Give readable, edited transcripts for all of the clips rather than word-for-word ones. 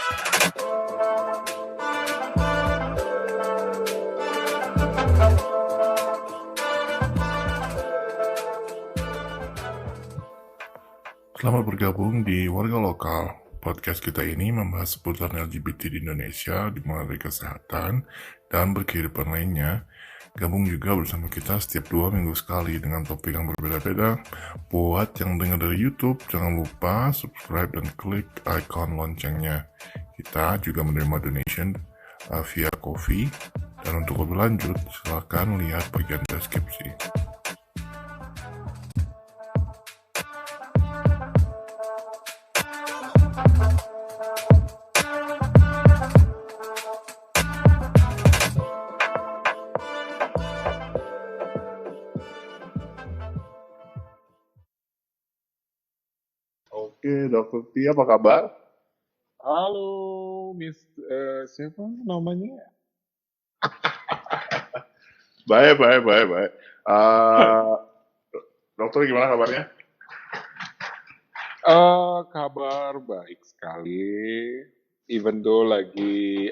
Selamat bergabung di Warga Lokal. Podcast kita ini membahas seputar LGBT di Indonesia, dimulai dari kesehatan dan berkehidupan lainnya. Gabung juga bersama kita setiap 2 minggu sekali dengan topik yang berbeda-beda. Buat yang dengar dari YouTube, jangan lupa subscribe dan klik icon loncengnya. Kita juga menerima donation via Ko-fi. Dan untuk lebih lanjut, silakan lihat bagian deskripsi. Oke, Dokter Tia, apa kabar? Halo, siapa namanya? Baik. Dokter gimana kabarnya? Kabar baik sekali. Even though lagi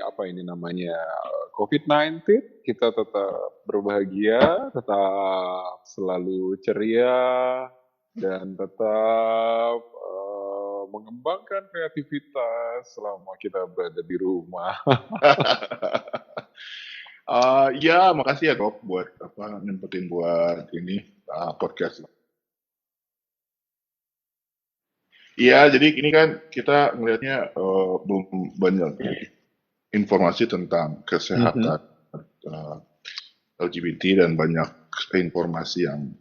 COVID-19, kita tetap berbahagia, tetap selalu ceria, dan tetap mengembangkan kreativitas selama kita berada di rumah. Ya, makasih ya Dok buat nyempetin buat ini podcast. Iya, jadi ini kan kita ngelihatnya belum banyak informasi tentang kesehatan LGBT dan banyak informasi yang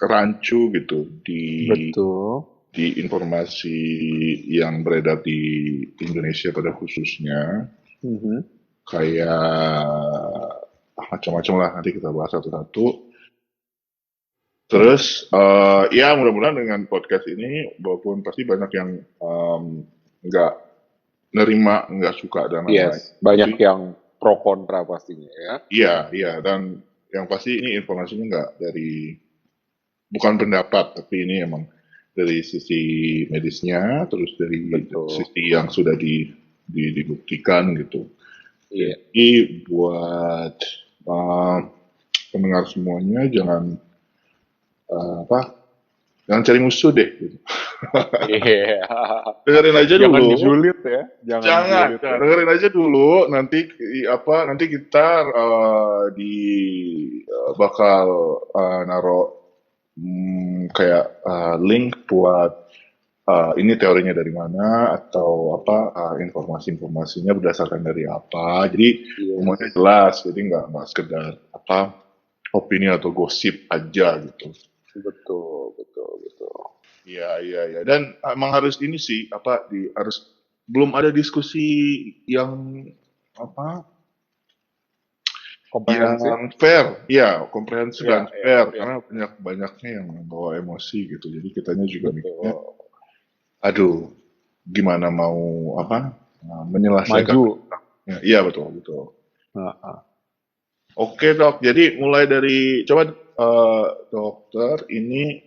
rancu gitu Betul. di informasi yang beredar di Indonesia pada khususnya. Kayak macam-macam lah, nanti kita bahas satu-satu. Terus ya mudah-mudahan dengan podcast ini, walaupun pasti banyak yang nggak nerima, nggak suka dan lain-lain. Yes, banyak yang pro kontra pastinya ya. Iya, dan yang pasti ini informasinya nggak dari, bukan pendapat, tapi ini emang dari sisi medisnya, terus dari sisi yang sudah dibuktikan gitu. Iya. Jadi buat pendengar semuanya jangan cari musuh deh. Gitu. Iya. Dengerin aja dulu. Jangan dijulit ya. Jangan. Dengerin aja dulu. Nanti kita bakal naruh kayak link buat ini teorinya dari mana atau informasi-informasinya berdasarkan dari apa. Jadi semuanya jelas. Jadi nggak sekedar opini atau gosip aja gitu. Betul. Iya. Dan emang harus ini sih harus belum ada diskusi yang komprehensif. Yang fair, iya komprehensif dan fair karena banyaknya yang membawa emosi gitu. Jadi kitanya juga mikirnya, aduh, gimana mau menyelesaikan? Maju. Iya betul. Oke Dok, jadi mulai dari coba dokter ini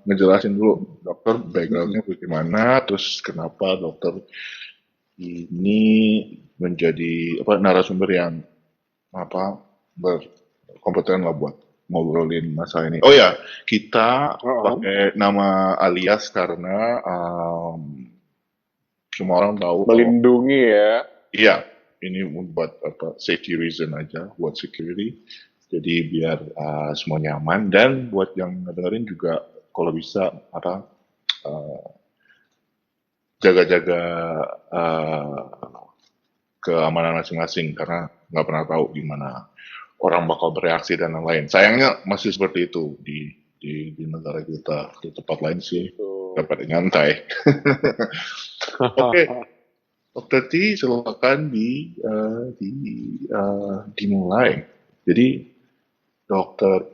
ngejelasin dulu dokter backgroundnya bagaimana, terus kenapa dokter ini menjadi narasumber yang berkompeten lah buat ngobrolin masalah ini. Oh ya, kita pakai nama alias karena semua orang tahu melindungi ya. Iya, ini buat safety reason aja, buat security. Jadi biar semua nyaman, dan buat yang ngedengerin juga kalau bisa jaga-jaga keamanan masing-masing karena nggak pernah tahu gimana orang bakal bereaksi dan lain-lain. Sayangnya masih seperti itu di negara kita. Di tempat lain sih dapat nyantai. Oke. Dokter T, silakan dimulai. Jadi dokter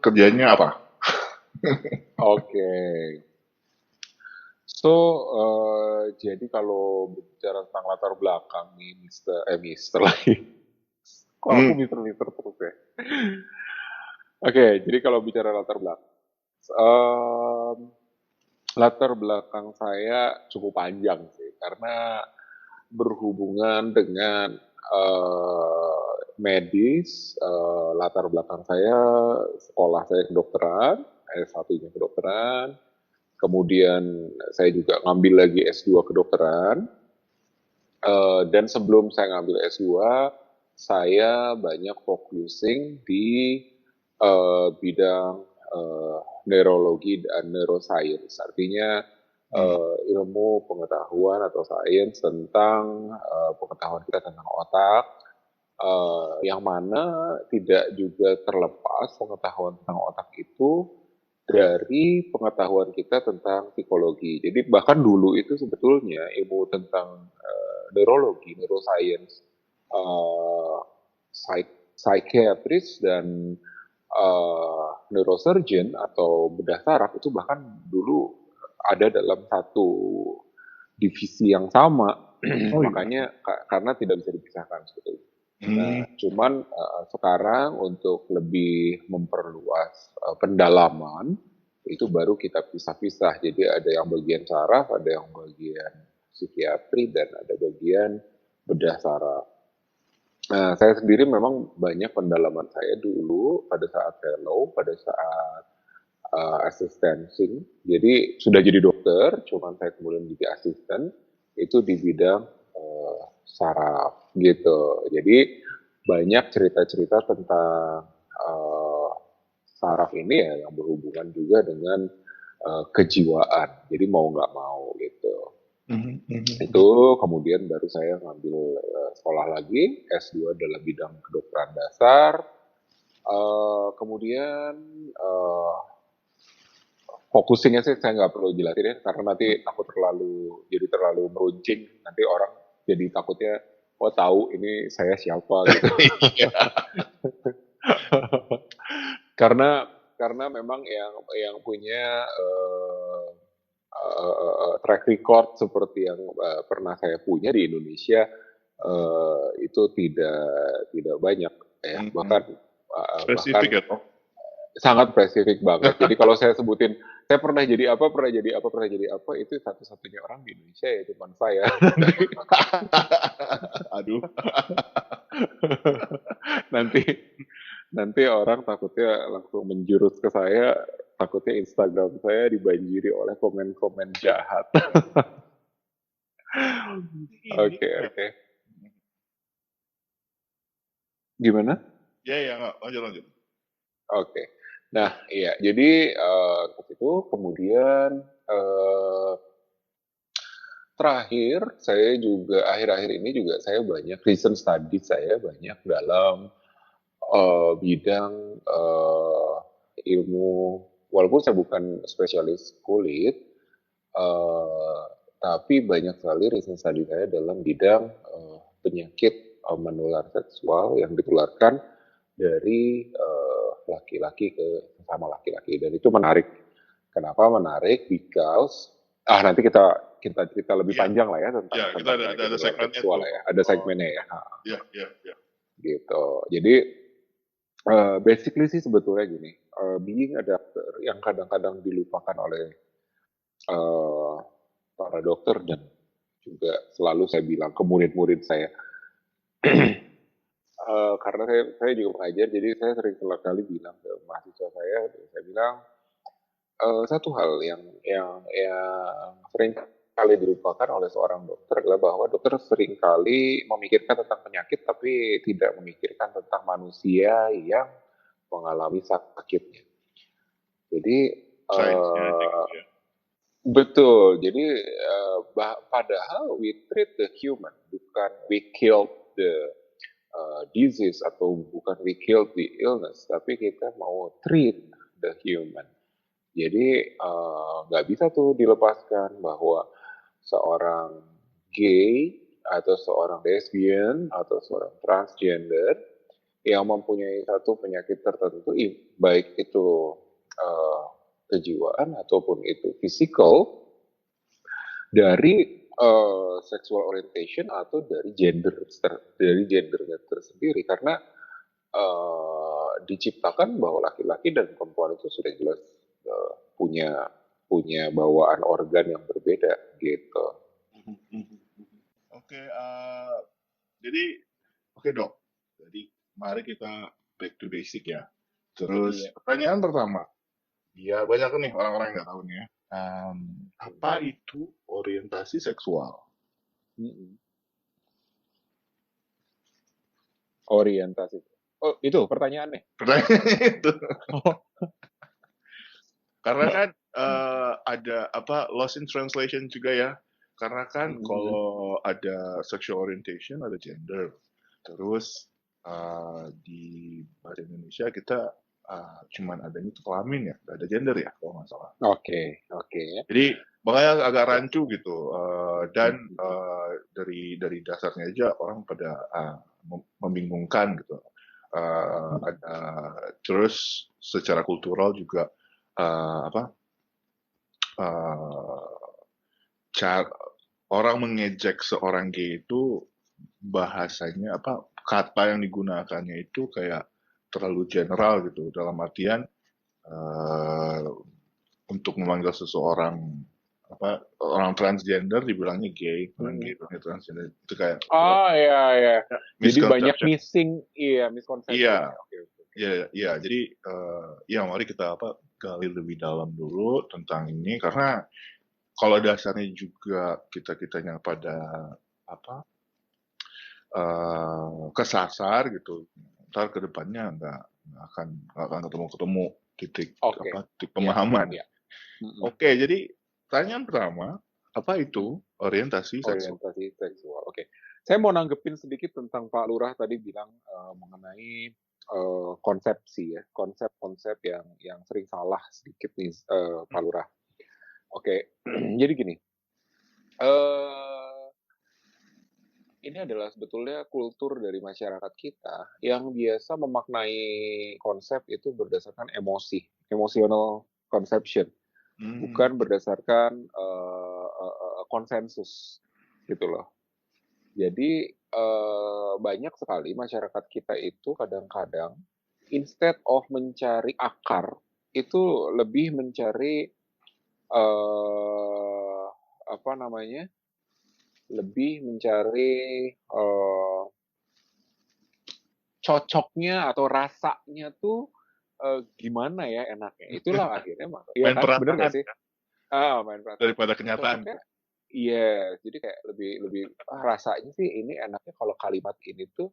kerjanya apa? Oke. So, jadi kalau bicara tentang latar belakang nih, Mister lagi. Kok aku Mister terus ya? Oke, jadi kalau bicara latar belakang, Latar belakang saya cukup panjang sih, karena berhubungan dengan medis. Latar belakang saya, sekolah saya kedokteran, S1-nya kedokteran, kemudian saya juga ngambil lagi S2 kedokteran. Dan sebelum saya ngambil S2, saya banyak focusing di bidang neurologi dan neuroscience. Artinya ilmu pengetahuan atau sains tentang pengetahuan kita tentang otak, yang mana tidak juga terlepas pengetahuan tentang otak itu dari pengetahuan kita tentang psikologi. Jadi bahkan dulu itu sebetulnya ilmu tentang neurologi, neuroscience, uh, psychiatrist dan neurosurgeon atau bedah saraf itu bahkan dulu ada dalam satu divisi yang sama. Oh iya. Makanya karena tidak bisa dipisahkan sebetulnya. Nah, cuman sekarang untuk lebih memperluas pendalaman itu baru kita pisah-pisah. Jadi ada yang bagian saraf, ada yang bagian psikiatri, dan ada bagian bedah saraf. Nah, saya sendiri memang banyak pendalaman saya dulu pada saat fellow, pada saat assistancing. Jadi sudah jadi dokter, cuman saya kemudian jadi asisten itu di bidang saraf gitu. Jadi banyak cerita-cerita tentang saraf ini ya yang berhubungan juga dengan kejiwaan. Jadi mau nggak mau gitu. Itu kemudian baru saya ngambil sekolah lagi S2 dalam bidang kedokteran dasar. Kemudian focusingnya sih saya nggak perlu jelasin ya, karena nanti takut terlalu meruncing, nanti orang jadi takutnya oh tahu ini saya siapa gitu. karena karena memang yang punya track record seperti yang pernah saya punya di Indonesia itu tidak banyak ya, bahkan Spesifik ya, Tom? sangat spesifik banget. Jadi kalau saya sebutin saya pernah jadi apa, pernah jadi apa, pernah jadi apa, itu satu-satunya orang di Indonesia ya cuma saya. Aduh. nanti nanti orang takutnya langsung menjurus ke saya, takutnya Instagram saya dibanjiri oleh komen-komen jahat. Oke, oke. Gimana? Ya, ya, nggak. Lanjut. Oke. Nah, iya. Jadi ke situ kemudian terakhir saya juga akhir-akhir ini juga saya banyak recent study, saya banyak dalam bidang ilmu, walaupun saya bukan spesialis kulit, eh, tapi banyak sekali recent study saya dalam bidang penyakit menular seksual yang ditularkan dari laki-laki ke sesama laki-laki, dan itu menarik. Kenapa menarik? Because nanti kita cerita lebih panjang lah ya tentang Ya, kita ada penyakit menular segmennya seksual tuh. ya, ada segmennya ya. Ya. Gitu. Jadi basically sih sebetulnya gini, being a doctor yang kadang-kadang dilupakan oleh para dokter, dan juga selalu saya bilang ke murid-murid saya, karena saya juga pengajar, jadi saya sering kali bilang ke mahasiswa saya bilang satu hal yang sering kali dilupakan oleh seorang dokter adalah bahwa dokter sering kali memikirkan tentang penyakit tapi tidak memikirkan tentang manusia yang mengalami sakitnya. Jadi betul. Jadi padahal we treat the human, bukan we kill the disease, atau bukan we kill the illness, tapi kita mau treat the human. Jadi nggak bisa tuh dilepaskan bahwa seorang gay atau seorang lesbian atau seorang transgender yang mempunyai satu penyakit tertentu, baik itu kejiwaan ataupun itu physical, dari sexual orientation atau dari gendernya tersendiri, karena diciptakan bahwa laki-laki dan perempuan itu sudah jelas punya punya bawaan organ yang berbeda gitu. Oke, jadi oke dok. Jadi mari kita back to basic ya. Terus Iya. pertanyaan pertama, ya banyak nih orang-orang yang nggak tahu nih ya. Apa itu orientasi seksual? Mm-mm. Orientasi. Oh, itu pertanyaannya. Pertanyaannya itu. Karena kan ada apa lost in translation juga ya. Karena kan kalau ada sexual orientation ada gender. Terus di bahasa Indonesia kita cuman adanya itu kelamin ya, nggak ada gender ya kalau nggak salah. Oke. Jadi makanya agak rancu gitu. Dan dari dasarnya aja orang pada membingungkan gitu. Ada terus secara kultural juga apa cara orang mengejek seorang gay itu bahasanya apa kata yang digunakannya itu kayak terlalu general gitu dalam artian untuk memanggil seseorang apa orang transgender dibilangnya gay, orang gay bilangnya transgender itu kayak Iya. Jadi banyak misconception. miskonsepsi. Iya, Oke. iya. Jadi ya mari kita apa gali lebih dalam dulu tentang ini karena kalau dasarnya juga kita-kitanya pada apa kesasar gitu, ntar kedepannya nggak akan ketemu titik apa titik pemahaman. Iya. Oke, jadi pertanyaan pertama, apa itu orientasi seksual? Orientasi seksual. Oke. Saya mau nanggepin sedikit tentang Pak Lurah tadi bilang mengenai konsepsi ya, konsep-konsep yang sering salah sedikit nih Pak Lurah. Oke. Jadi gini. Ini adalah sebetulnya kultur dari masyarakat kita yang biasa memaknai konsep itu berdasarkan emosi, emotional conception, bukan berdasarkan konsensus, gitu loh. Jadi banyak sekali masyarakat kita itu kadang-kadang instead of mencari akar, itu lebih mencari apa namanya? Lebih mencari cocoknya atau rasanya tuh gimana ya enaknya. Itulah akhirnya iya Main kan bener perasaan gak sih? Main perasaan. daripada kenyataan. Cocoknya iya, jadi kayak lebih rasanya sih ini enaknya kalau kalimat ini tuh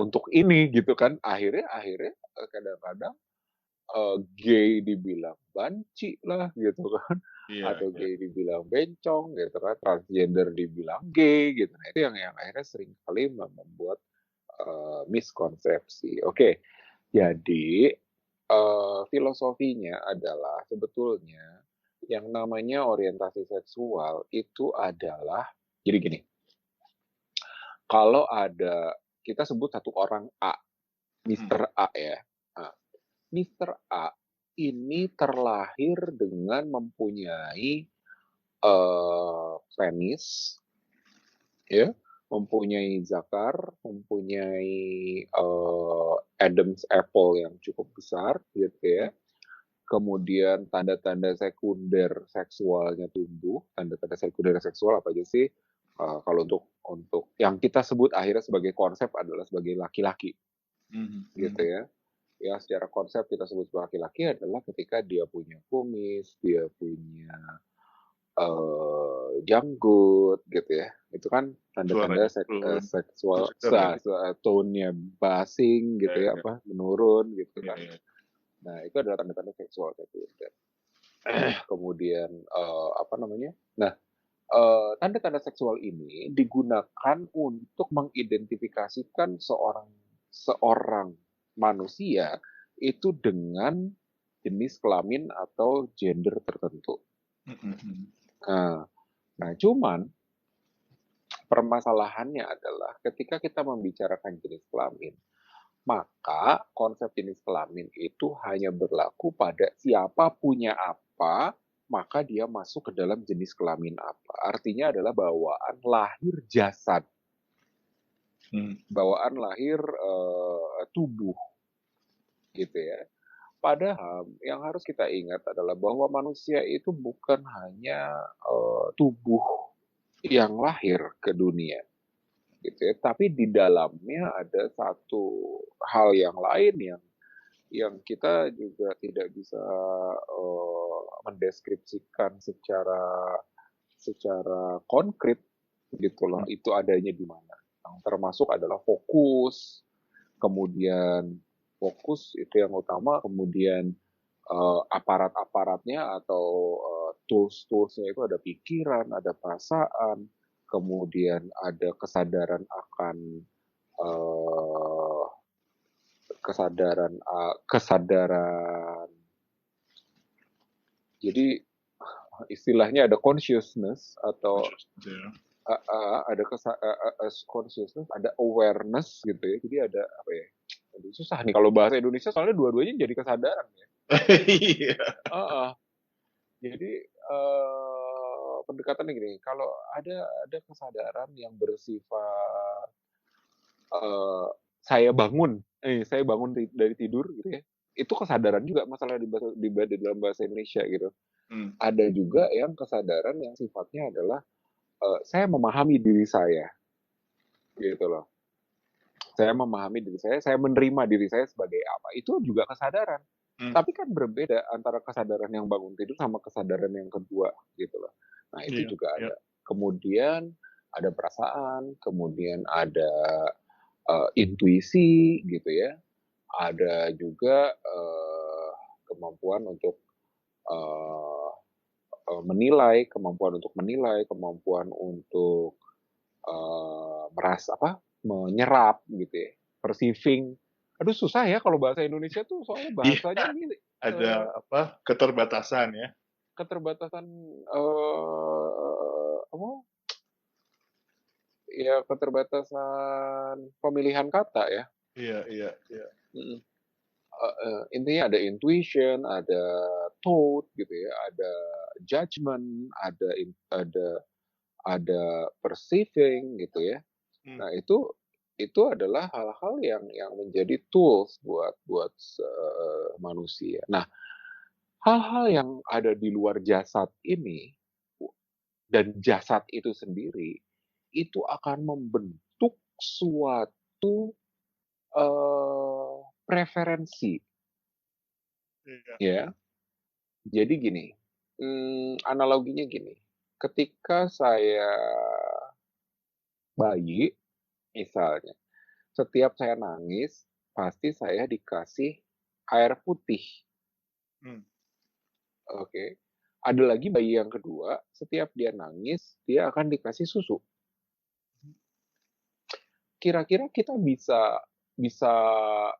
untuk ini gitu kan. Akhirnya kadang-kadang gay dibilang banci lah gitu kan. Atau gay dibilang bencong gitu kan, transgender dibilang gay gitu. Nah, itu yang akhirnya sering kali membuat miskonsepsi. Oke, jadi filosofinya adalah sebetulnya yang namanya orientasi seksual itu adalah jadi gini. Kalau ada kita sebut satu orang A, Mr. A ya. Nah, Mr. A ini terlahir dengan mempunyai penis, ya, mempunyai zakar, mempunyai Adam's apple yang cukup besar, gitu ya. Kemudian tanda-tanda sekunder seksualnya tumbuh. Tanda-tanda sekunder seksual apa aja sih? Kalau untuk yang kita sebut akhirnya sebagai konsep adalah sebagai laki-laki, gitu ya. Ya, secara konsep kita sebut sebagai laki-laki adalah ketika dia punya kumis, dia punya janggut gitu ya. Itu kan tanda-tanda seksual tone-nya basing gitu ya, apa menurun gitu kan. Nah, itu adalah tanda-tanda seksual sekunder. Kemudian apa namanya? Nah, tanda-tanda seksual ini digunakan untuk mengidentifikasikan seorang manusia itu dengan jenis kelamin atau gender tertentu. Nah, cuman permasalahannya adalah ketika kita membicarakan jenis kelamin, maka konsep jenis kelamin itu hanya berlaku pada siapa punya apa, maka dia masuk ke dalam jenis kelamin apa. Artinya adalah bawaan lahir jasad, bawaan lahir tubuh, gitu ya. Padahal yang harus kita ingat adalah bahwa manusia itu bukan hanya tubuh yang lahir ke dunia, gitu ya. Tapi di dalamnya ada satu hal yang lain yang kita juga tidak bisa mendeskripsikan secara konkret gitu loh. Hmm. Itu adanya di mana. Yang termasuk adalah fokus, kemudian fokus itu yang utama, kemudian aparat-aparatnya atau tools-toolsnya itu ada pikiran, ada perasaan, kemudian ada kesadaran akan uh, kesadaran. Jadi istilahnya ada consciousness atau Ya. ada consciousness, ada awareness gitu ya. Jadi ada apa ya? Aduh, susah nih kalau bahasa Indonesia soalnya dua-duanya jadi kesadaran ya. Iya. Jadi pendekatannya gini, kalau ada kesadaran yang bersifat saya bangun dari tidur gitu ya, itu kesadaran juga masalah di dalam bahasa Indonesia gitu. Ada juga yang kesadaran yang sifatnya adalah saya memahami diri saya, gitu loh. Saya memahami diri saya menerima diri saya sebagai apa. Itu juga kesadaran. Tapi kan berbeda antara kesadaran yang bangun tidur sama kesadaran yang kedua, gitu loh. Nah, itu juga ada. Kemudian ada perasaan, kemudian ada intuisi, gitu ya. Ada juga kemampuan untuk menilai, kemampuan untuk merasa menyerap gitu ya, perceiving. Aduh susah ya kalau bahasa Indonesia tuh soalnya bahasanya ini ada keterbatasan ya. Keterbatasan apa? Ya keterbatasan pemilihan kata ya. Iya. Intinya ada intuition, ada thought gitu ya, ada judgment, ada perceiving gitu ya. Nah, itu adalah hal-hal yang menjadi tools buat manusia. Nah, hal-hal yang ada di luar jasad ini dan jasad itu sendiri itu akan membentuk suatu preferensi. Ya. Jadi gini, analoginya gini. Ketika saya bayi, misalnya, setiap saya nangis, pasti saya dikasih air putih. Oke. Ada lagi bayi yang kedua, setiap dia nangis, dia akan dikasih susu. Kira-kira kita bisa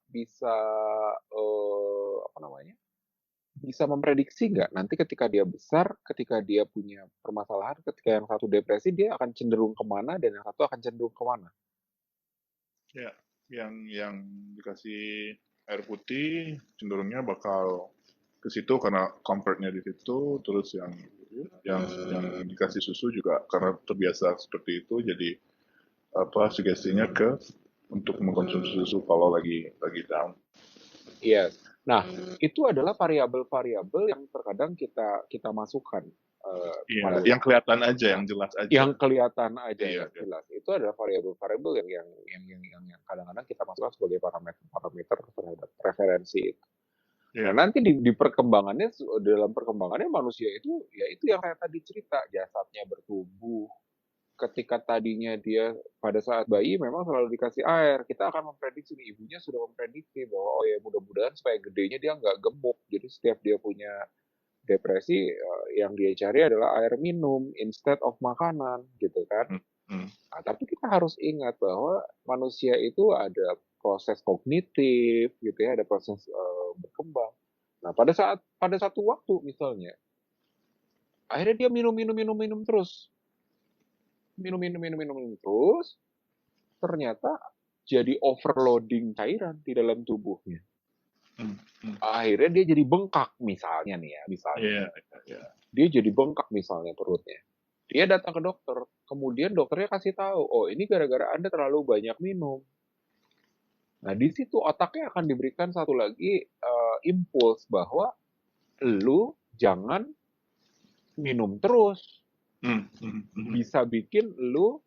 bisa memprediksi nggak nanti ketika dia besar, ketika dia punya permasalahan, ketika yang satu depresi, dia akan cenderung kemana dan yang satu akan cenderung kemana? Ya, yang dikasih air putih cenderungnya bakal ke situ karena comfortnya di situ, terus yang dikasih susu juga karena terbiasa seperti itu, jadi sugestinya untuk mengkonsumsi susu kalau lagi down. Iya. Nah, itu adalah variabel-variabel yang terkadang kita masukkan. Yang kelihatan aja, yang jelas aja. Yang kelihatan aja, yang jelas. Itu adalah variabel-variabel yang kadang-kadang kita masukkan sebagai parameter terhadap preferensi itu. Nah, nanti di perkembangannya, dalam perkembangannya manusia itu, ya itu yang saya tadi cerita, jasadnya bertumbuh. Ketika tadinya dia pada saat bayi memang selalu dikasih air, kita akan memprediksi, ibunya sudah memprediksi bahwa oh ya mudah-mudahan supaya gedenya dia nggak gemuk. Jadi setiap dia punya depresi, yang dia cari adalah air minum instead of makanan, gitu kan. Nah, tapi kita harus ingat bahwa manusia itu ada proses kognitif, gitu ya, ada proses berkembang. Nah, pada satu waktu misalnya, akhirnya dia minum terus. Minum terus, ternyata jadi overloading cairan di dalam tubuhnya. Akhirnya dia jadi bengkak misalnya nih ya, Dia jadi bengkak misalnya perutnya. Dia datang ke dokter, kemudian dokternya kasih tahu, oh ini gara-gara Anda terlalu banyak minum. Nah, di situ otaknya akan diberikan satu lagi impuls bahwa lu jangan minum terus, bisa bikin lu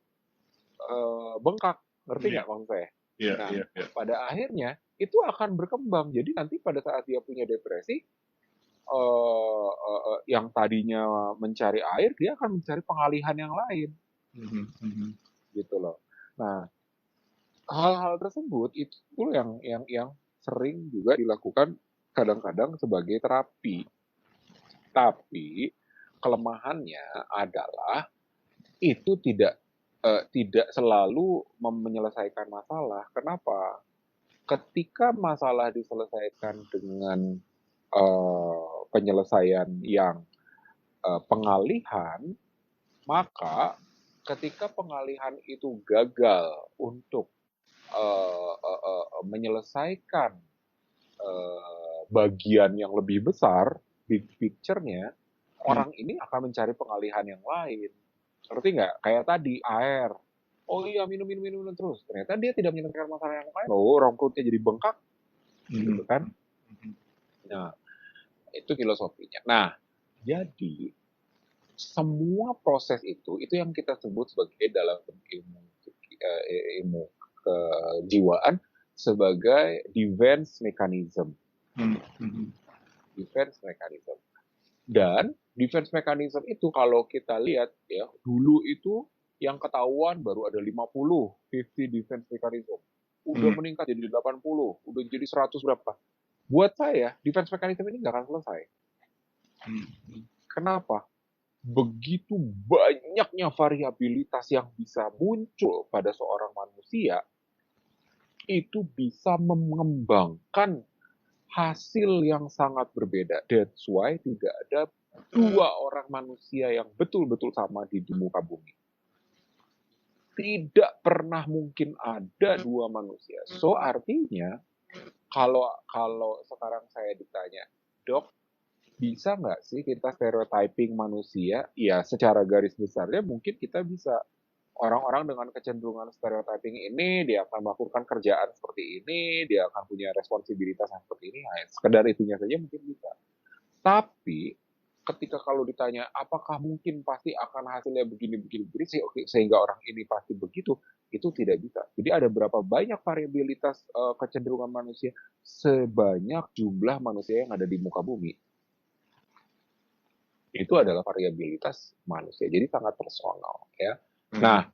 bengkak, ngerti nggak maksud saya? Nah, pada akhirnya itu akan berkembang. Jadi nanti pada saat dia punya depresi, yang tadinya mencari air, dia akan mencari pengalihan yang lain, gitu loh. Nah, hal-hal tersebut itu yang sering juga dilakukan kadang-kadang sebagai terapi. Tapi kelemahannya adalah itu tidak selalu menyelesaikan masalah. Kenapa? Ketika masalah diselesaikan dengan penyelesaian yang pengalihan, maka ketika pengalihan itu gagal untuk menyelesaikan bagian yang lebih besar, big picture-nya, orang ini akan mencari pengalihan yang lain. Ngerti nggak? Kayak tadi, air. Oh iya, minum terus. Ternyata dia tidak menyelesaikan masalah yang lain. Loh, orang perutnya jadi bengkak. Gitu kan? Nah, itu filosofinya. Nah, jadi semua proses itu yang kita sebut sebagai dalam ilmu kejiwaan sebagai defense mechanism. Defense mechanism. Dan defense mechanism itu kalau kita lihat ya, dulu itu yang ketahuan baru ada 50 defense mechanism. Udah meningkat jadi 80, udah jadi 100 berapa. Buat saya, defense mechanism ini nggak akan selesai. Kenapa? Begitu banyaknya variabilitas yang bisa muncul pada seorang manusia, itu bisa mengembangkan hasil yang sangat berbeda. That's why tidak ada dua orang manusia yang betul-betul sama di muka bumi. Tidak pernah mungkin ada dua manusia. So artinya kalau sekarang saya ditanya, Dok, bisa nggak sih kita stereotyping manusia? Ya, secara garis besarnya mungkin kita bisa. Orang-orang dengan kecenderungan stereotyping ini, dia akan melakukan kerjaan seperti ini, dia akan punya responsibilitas yang seperti ini. Nah, sekedar itunya saja mungkin bisa. Tapi, ketika kalau ditanya, apakah mungkin pasti akan hasilnya begini, sehingga orang ini pasti begitu, itu tidak bisa. Jadi ada berapa banyak variabilitas kecenderungan manusia, sebanyak jumlah manusia yang ada di muka bumi. Itu adalah variabilitas manusia. Jadi sangat personal, ya. Nah,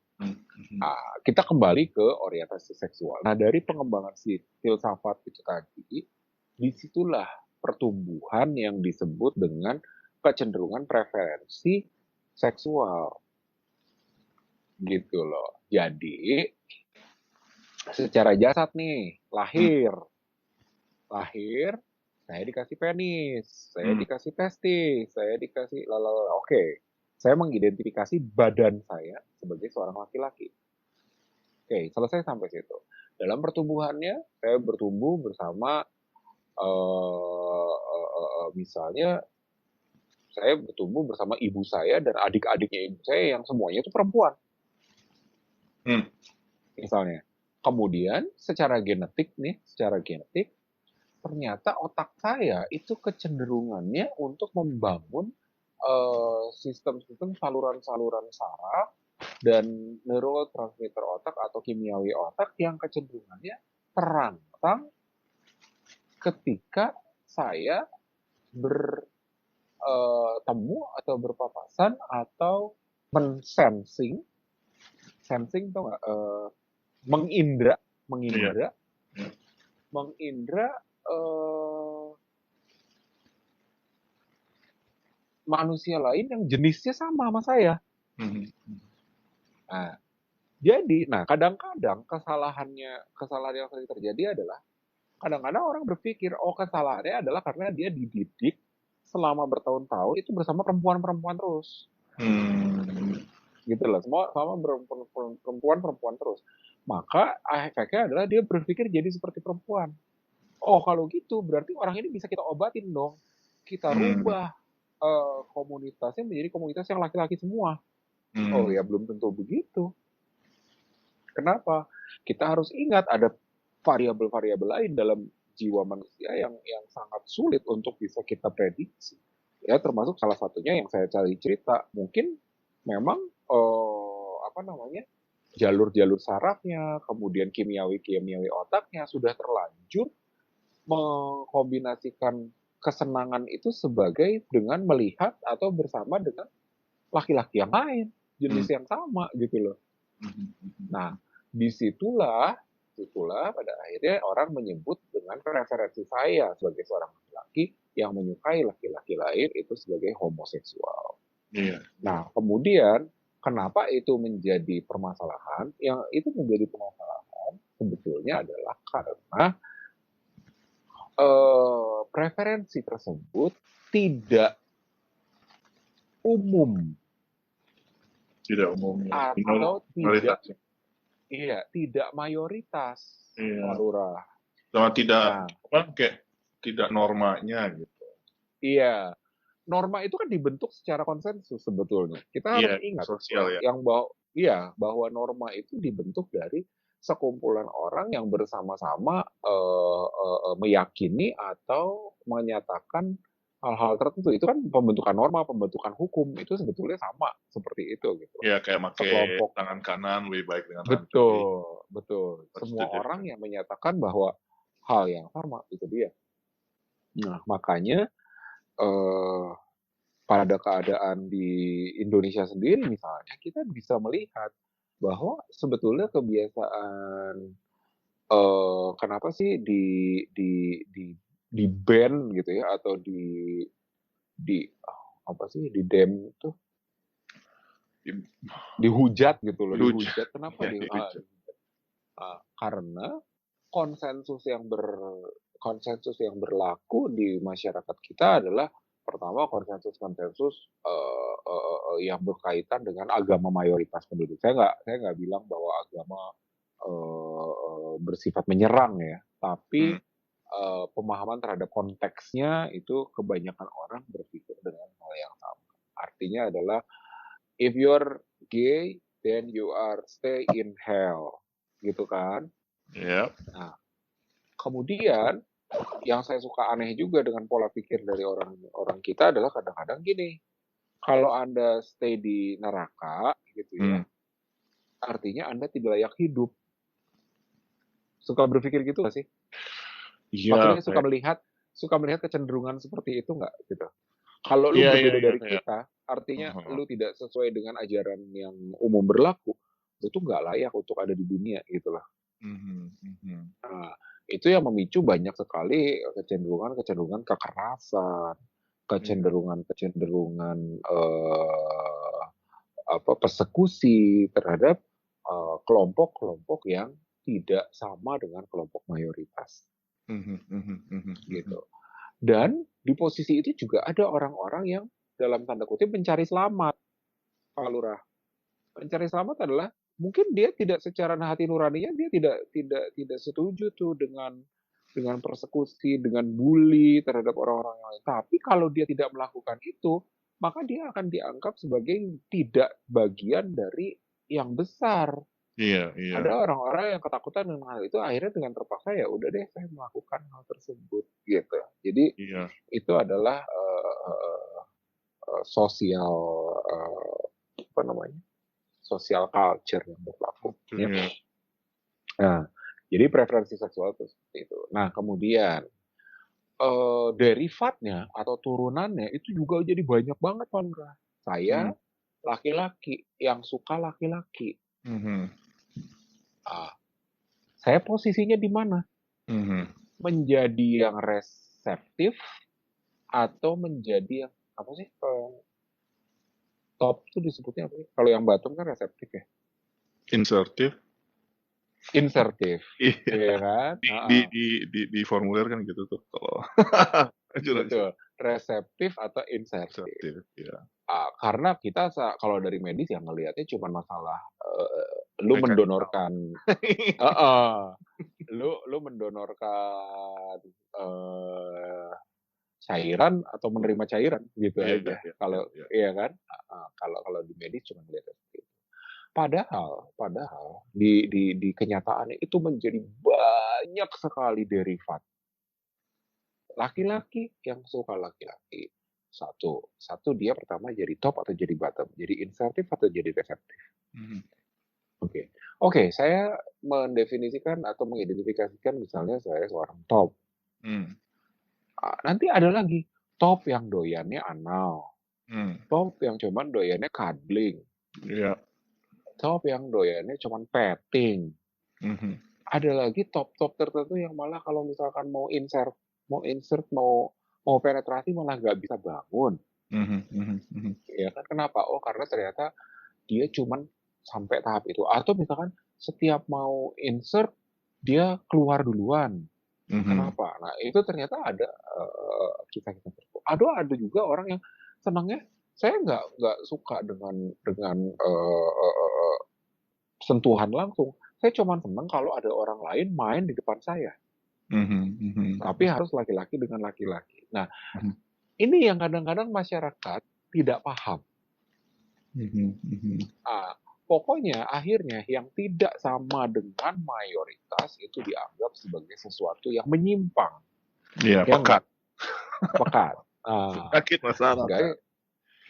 kita kembali ke orientasi seksual. Nah, dari pengembangan si filsafat itu tadi, disitulah pertumbuhan yang disebut dengan kecenderungan preferensi seksual. Gitu loh. Jadi, secara jasad nih, lahir, saya dikasih penis, saya dikasih testis, saya dikasih lalala. Oke. Saya mengidentifikasi badan saya sebagai seorang laki-laki. Oke, selesai sampai situ. Dalam pertumbuhannya, saya bertumbuh bersama, misalnya, saya bertumbuh bersama ibu saya dan adik-adiknya ibu saya yang semuanya itu perempuan. Misalnya. Kemudian, secara genetik, ternyata otak saya itu kecenderungannya untuk membangun sistem-sistem saluran-saluran saraf dan neurotransmitter otak atau kimiawi otak yang kecenderungannya terangsang ketika saya bertemu atau berpapasan atau sensing tau nggak? Mengindra manusia lain yang jenisnya sama saya. Nah, jadi, kadang-kadang kesalahan yang sering terjadi adalah kadang-kadang orang berpikir, kesalahannya adalah karena dia dididik selama bertahun-tahun itu bersama perempuan-perempuan terus. Gitu loh, semua sama perempuan terus. Maka efeknya adalah dia berpikir jadi seperti perempuan. Kalau gitu berarti orang ini bisa kita obatin dong. Kita rubah komunitasnya menjadi komunitas yang laki-laki semua. Ya belum tentu begitu. Kenapa? Kita harus ingat ada variabel-variabel lain dalam jiwa manusia yang sangat sulit untuk bisa kita prediksi. Ya, termasuk salah satunya yang saya cari cerita, mungkin memang apa namanya, jalur-jalur sarafnya, kemudian kimiawi-kimiawi otaknya sudah terlanjur mengkombinasikan kesenangan itu sebagai dengan melihat atau bersama dengan laki-laki yang lain, jenis yang sama gitu loh. Nah, disitulah pada akhirnya orang menyebut dengan preferensi saya sebagai seorang laki-laki yang menyukai laki-laki lain itu sebagai homoseksual. Iya. Nah, kemudian kenapa itu menjadi permasalahan? Yang itu menjadi permasalahan sebetulnya adalah karena preferensi tersebut tidak umum Tidak umum ya. atau Minoritas. tidak mayoritas, Iya. Pak Lurah. Sama tidak Nah, kayak tidak normanya gitu. iya, norma itu kan dibentuk secara konsensus sebetulnya. Kita harus Iya, ingat sosial ya. bahwa norma itu dibentuk dari sekumpulan orang yang bersama-sama meyakini atau menyatakan hal-hal tertentu. Itu kan pembentukan norma, pembentukan hukum itu sebetulnya sama seperti itu gitu. Iya, kayak pakai Sekelompok. tangan kanan lebih baik dengan tangan kiri. Betul. Pasti Semua itu. orang yang menyatakan bahwa hal yang sama itu dia. Nah, makanya pada keadaan di Indonesia sendiri misalnya, kita bisa melihat bahwa sebetulnya kebiasaan kenapa sih di ban gitu ya, atau di apa sih, di dam tuh, dihujat gitu loh, dihujat. Kenapa Ya, dihujat. karena konsensus yang berlaku di masyarakat kita adalah pertama konsensus yang berkaitan dengan agama mayoritas penduduk. Saya nggak bilang bahwa agama bersifat menyerang ya, tapi pemahaman terhadap konteksnya itu kebanyakan orang berpikir dengan hal yang sama. Artinya adalah if you're gay, then you are stay in hell, gitu kan? Iya. Nah, kemudian yang saya suka aneh juga dengan pola pikir dari orang kita adalah kadang-kadang gini, kalau Anda stay di neraka gitu ya, artinya Anda tidak layak hidup. Suka berpikir gitu nggak sih? Iya. Maksudnya suka melihat kecenderungan seperti itu nggak gitu? Kalau lu berbeda dari kita, artinya lu tidak sesuai dengan ajaran yang umum berlaku, lu tuh nggak layak untuk ada di dunia gitu lah. Nah, itu yang memicu banyak sekali kecenderungan kekerasan, kecenderungan persekusi terhadap kelompok-kelompok yang tidak sama dengan kelompok mayoritas. Gitu. Dan di posisi itu juga ada orang-orang yang dalam tanda kutip mencari selamat, Pak Lurah. Mencari selamat adalah mungkin dia tidak secara hati nuraninya dia tidak setuju tuh dengan persekusi, dengan bully terhadap orang-orang lain. Tapi kalau dia tidak melakukan itu, maka dia akan dianggap sebagai tidak bagian dari yang besar. Iya. Ada orang-orang yang ketakutan dengan hal itu, akhirnya dengan terpaksa ya udah deh saya melakukan hal tersebut gitu. Jadi itu adalah sosial social culture yang berlaku. Nah, jadi preferensi seksual itu seperti itu. Nah, kemudian derivatnya atau turunannya itu juga jadi banyak banget, Pak Lurah. Saya laki-laki yang suka laki-laki. Saya posisinya di mana? Menjadi yang reseptif atau menjadi yang apa sih? Top itu disebutnya apa sih? Kalau yang bottom kan reseptif ya. Insertif. Iya kan? Di formulir kan gitu tuh kalau betul. Reseptif atau insertif. Ya. Karena kita kalau dari medis yang ngelihatnya cuma masalah lu mendonorkan lu mendonorkan cairan atau menerima cairan gitu aja. Kalau iya kan? Kalau di medis cuma ngelihatnya seperti itu. Padahal di kenyataannya itu menjadi banyak sekali derivat. Laki-laki yang suka laki-laki, satu dia pertama jadi top atau jadi bottom, jadi insertif atau jadi reseptif. Mhm. Oke. Oke, saya mendefinisikan atau mengidentifikasikan misalnya saya seorang top. Hmm. Nanti ada lagi top yang doyannya anal, Hmm. top yang cuman doyannya cuddling, Iya. top yang doyannya cuman petting. Mhm. Ada lagi top-top tertentu yang malah kalau misalkan insert, mau penetrasi malah nggak bisa bangun. Mhm. Mhm. Mhm. Ya kan kenapa? Oh, karena ternyata dia cuman sampai tahap itu. Atau misalkan setiap mau insert dia keluar duluan. Mhm. Kenapa? Nah, itu ternyata ada kisah-kisah tersebut. Ada juga orang yang senangnya saya nggak suka dengan sentuhan langsung. Saya cuma senang kalau ada orang lain main di depan saya. Mhm. Mhm. Tapi harus laki-laki dengan laki-laki. Nah, Mhm. ini yang kadang-kadang masyarakat tidak paham. Mhm. Mhm. Pokoknya akhirnya yang tidak sama dengan mayoritas itu dianggap sebagai sesuatu yang menyimpang. Iya, Ya pekat. nggak? Pekat. Penyakit masyarakat.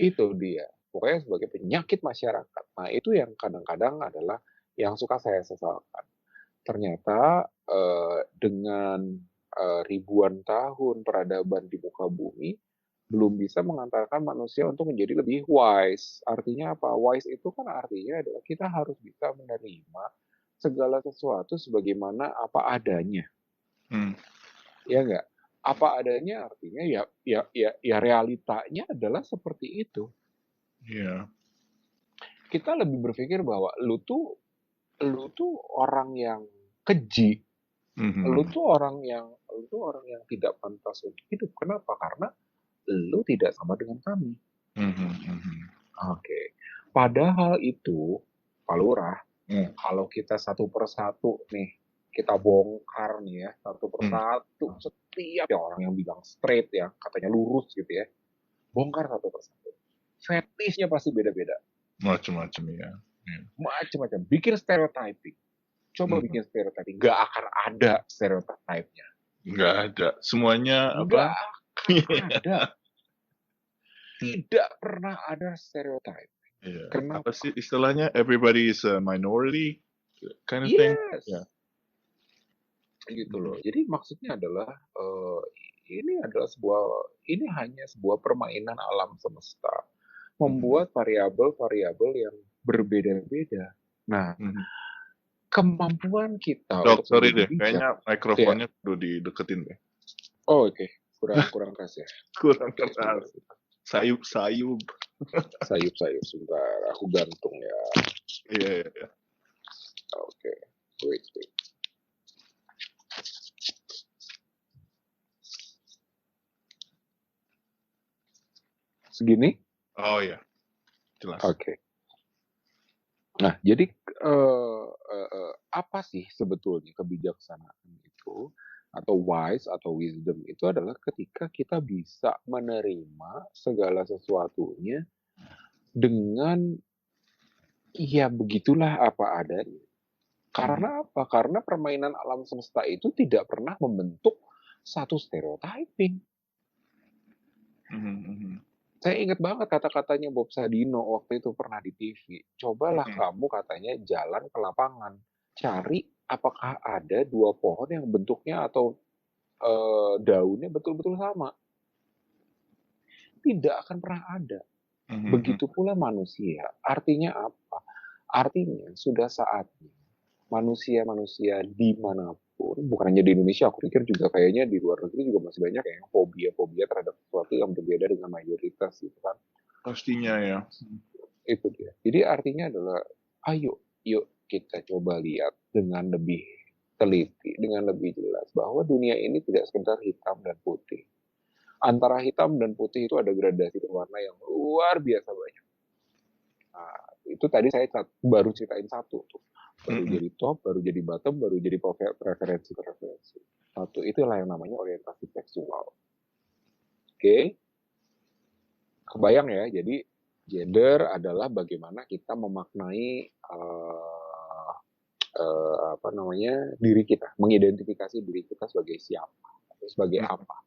Itu dia. Pokoknya sebagai penyakit masyarakat. Nah, itu yang kadang-kadang adalah yang suka saya sesalkan. Ternyata dengan ribuan tahun peradaban di muka bumi, belum bisa mengantarkan manusia untuk menjadi lebih wise. Artinya apa? Wise itu kan artinya adalah kita harus bisa menerima segala sesuatu sebagaimana apa adanya. Hmm. Ya enggak? Apa adanya artinya ya realitanya adalah seperti itu. Iya. Kita lebih berpikir bahwa lu tuh orang yang keji, lu Mhm. tuh orang yang tidak pantas untuk hidup. Kenapa? Karena lu tidak sama dengan kami. Mhm. Mhm. Oke. Padahal itu, Pak Lurah, Hmm. kalau kita satu persatu nih, kita bongkar nih ya, satu Hmm. persatu, setiap ya orang yang bilang straight ya, katanya lurus gitu ya, bongkar satu persatu. Fetishnya pasti beda-beda. Macam-macam ya. Macam-macam. Bikin stereotyping. Coba Mhm. bikin stereotyping. Nggak akan ada stereotype-nya. Nggak ada. Semuanya Nggak apa? akan ada. Tidak pernah ada stereotype. Iya. Kenapa? Apa sih istilahnya? Everybody is a minority kind of thing. Yes. Ya. Gitu Mhm. loh. Jadi maksudnya adalah ini hanya sebuah permainan alam semesta, membuat variabel-variabel yang berbeda-beda. Nah, Mhm. kemampuan kita Dok, untuk sorry menjadi deh. bijak, Kayaknya ya. mikrofonnya perlu dideketin deh. Oh, oke. Kurang keras ya. Kurang Oke, sebentar. keras. Sayup-sayup. Sayup-sayup sebentar. Aku gantung ya. Iya, iya, iya. Oke. Wait. Segini? Oh iya. Jelas. Oke. Nah, jadi apa sih sebetulnya kebijaksanaan itu atau wise atau wisdom itu adalah ketika kita bisa menerima segala sesuatunya dengan ya begitulah apa adanya. Karena apa? Karena permainan alam semesta itu tidak pernah membentuk satu stereotyping. Mhm. Mhm. Saya ingat banget kata-katanya Bob Sadino waktu itu pernah di TV. Cobalah Mhm. kamu katanya jalan ke lapangan. Cari apakah ada dua pohon yang bentuknya atau daunnya betul-betul sama. Tidak akan pernah ada. Mhm. Begitu pula manusia. Artinya apa? Artinya sudah saatnya manusia-manusia dimanapun, bukan hanya di Indonesia, aku pikir juga kayaknya di luar negeri juga masih banyak yang fobia-fobia terhadap sesuatu yang berbeda dengan mayoritas gitu kan. Pastinya ya. Itu dia. Jadi artinya adalah, ayo, yuk kita coba lihat dengan lebih teliti, dengan lebih jelas bahwa dunia ini tidak sekedar hitam dan putih. Antara hitam dan putih itu ada gradasi warna yang luar biasa banyak. Nah, itu tadi saya baru ceritain satu tuh. Baru Mhm. jadi top, baru jadi bottom, baru jadi preferensi. Satu, itulah yang namanya orientasi seksual. Oke? Kebayang ya, jadi gender adalah bagaimana kita memaknai diri kita, mengidentifikasi diri kita sebagai siapa, sebagai apa.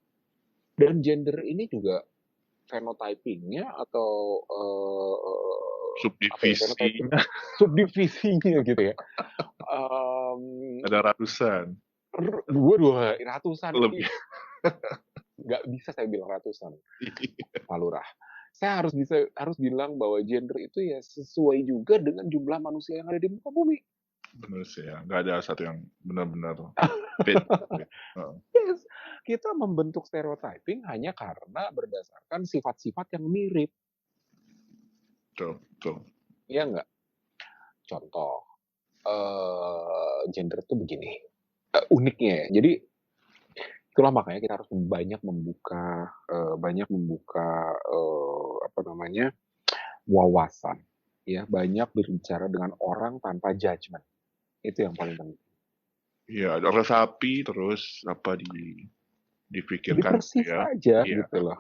Dan gender ini juga phenotyping-nya atau Subdivisi subdivisinya gitu ya. Em, ada ratusan dua ratusan lebih. nggak bisa saya bilang ratusan, Pak Lurah. Saya harus bilang bahwa gender itu ya sesuai juga dengan jumlah manusia yang ada di muka bumi. Benar sih ya, nggak ada satu yang benar-benar fit. Heeh. Yes, kita membentuk stereotyping hanya karena berdasarkan sifat-sifat yang mirip, Betul. ya nggak? Contoh, gender itu begini, uniknya ya. Jadi itulah makanya kita harus banyak membuka wawasan, ya, banyak berbicara dengan orang tanpa judgement. Itu yang paling penting. Iya, ada resapi terus apa dipikirkan Dipersih ya. saja Iya. gitu loh.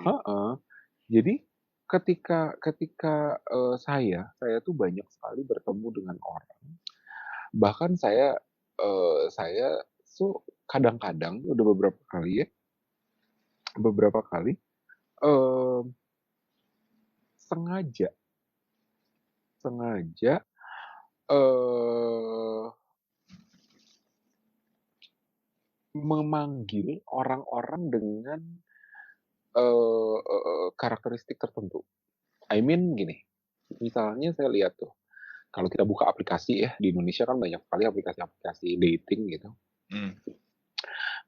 Jadi ketika saya tuh banyak sekali bertemu dengan orang. Bahkan saya kadang-kadang udah beberapa kali sengaja memanggil orang-orang dengan karakteristik tertentu. I mean gini, misalnya saya lihat tuh, kalau kita buka aplikasi ya, di Indonesia kan banyak sekali aplikasi-aplikasi dating gitu.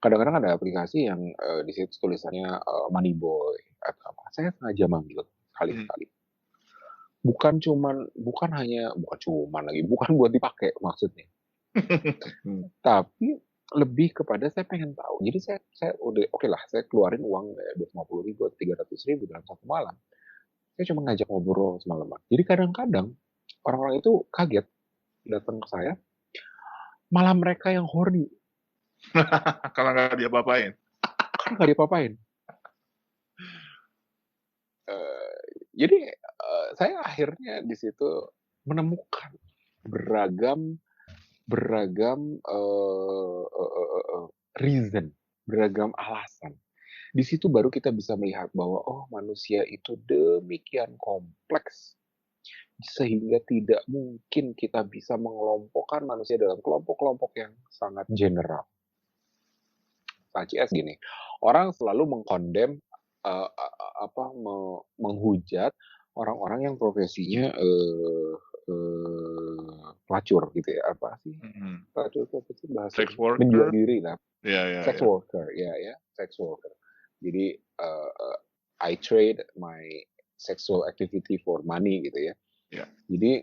Kadang-kadang ada aplikasi yang di situ tulisannya money boy atau apa. Saya sengaja manggil sekali-sekali. Bukan buat dipakai maksudnya. Tapi lebih kepada saya pengen tahu. Jadi saya udah oke lah, saya keluarin uang 250.000 atau 300.000 dalam satu malam. Saya cuma ngajak ngobrol semalaman. Jadi kadang-kadang orang-orang itu kaget datang ke saya, malah mereka yang horny. Kalau nggak diapa-apain. Karena nggak diapa-apain. Jadi saya akhirnya di situ menemukan beragam reason, beragam alasan. Di situ baru kita bisa melihat bahwa manusia itu demikian kompleks sehingga tidak mungkin kita bisa mengelompokkan manusia dalam kelompok-kelompok yang sangat general. Such as gini, orang selalu mengkondem menghujat orang-orang yang profesinya pelacur gitu ya, apa sih? Pelacur itu apa sih bahasa? Sex worker. Menjual diri lah. Sex worker, sex worker. Jadi I trade my sexual activity for money gitu ya. Jadi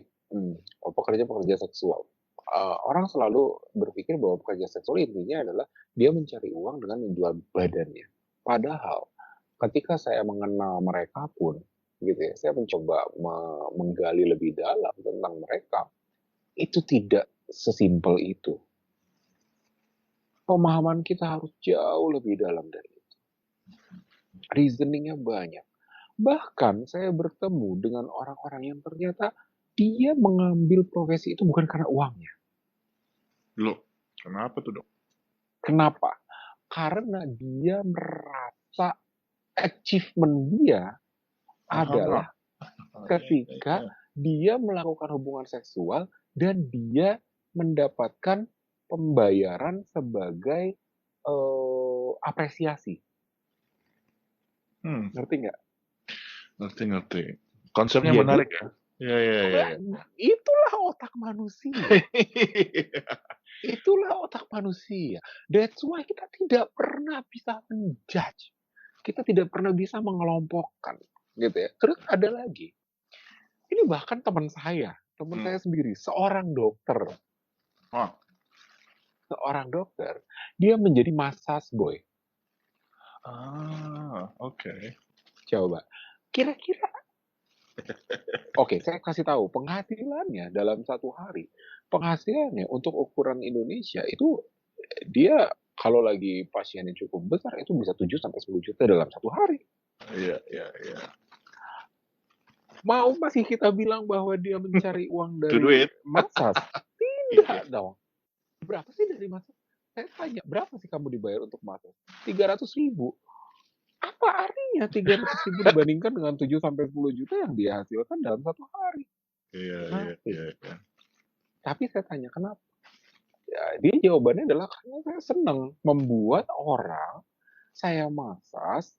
pekerja seksual. Orang selalu berpikir bahwa pekerja seksual intinya adalah dia mencari uang dengan menjual badannya. Padahal ketika saya mengenal mereka pun, gitu ya, saya mencoba menggali lebih dalam tentang mereka. Itu tidak sesimpel itu. Pemahaman kita harus jauh lebih dalam dari itu. Reasoningnya banyak. Bahkan saya bertemu dengan orang-orang yang ternyata dia mengambil profesi itu bukan karena uangnya. Loh, kenapa tuh dok? Kenapa? Karena dia merasa achievement dia adalah ketika dia melakukan hubungan seksual dan dia mendapatkan pembayaran sebagai apresiasi. Ngerti nggak? Ngerti. Konsepnya menarik ya. Iya. Itulah otak manusia. Itulah otak manusia. That's why kita tidak pernah bisa menjudge. Kita tidak pernah bisa mengelompokkan, gitu ya. Terus ada lagi. Ini bahkan teman saya sendiri, seorang dokter. Seorang dokter, dia menjadi massage boy. Oke. Coba, kira-kira. Oke, saya kasih tahu penghasilannya dalam satu hari. Penghasilannya untuk ukuran Indonesia itu dia kalau lagi pasiennya cukup besar itu bisa 7-10 juta dalam satu hari. Iya. Mau masih kita bilang bahwa dia mencari uang dari massage? Tidak dong. Berapa sih dari massage? Saya tanya, berapa sih kamu dibayar untuk massage? 300.000. Apa harinya 300.000 dibandingkan dengan 7 sampai 10 juta yang dia hasilkan dalam satu hari. Iya, iya, Nothing. iya, iya. Tapi saya tanya kenapa? Jadi jawabannya adalah karena saya senang membuat orang saya massage,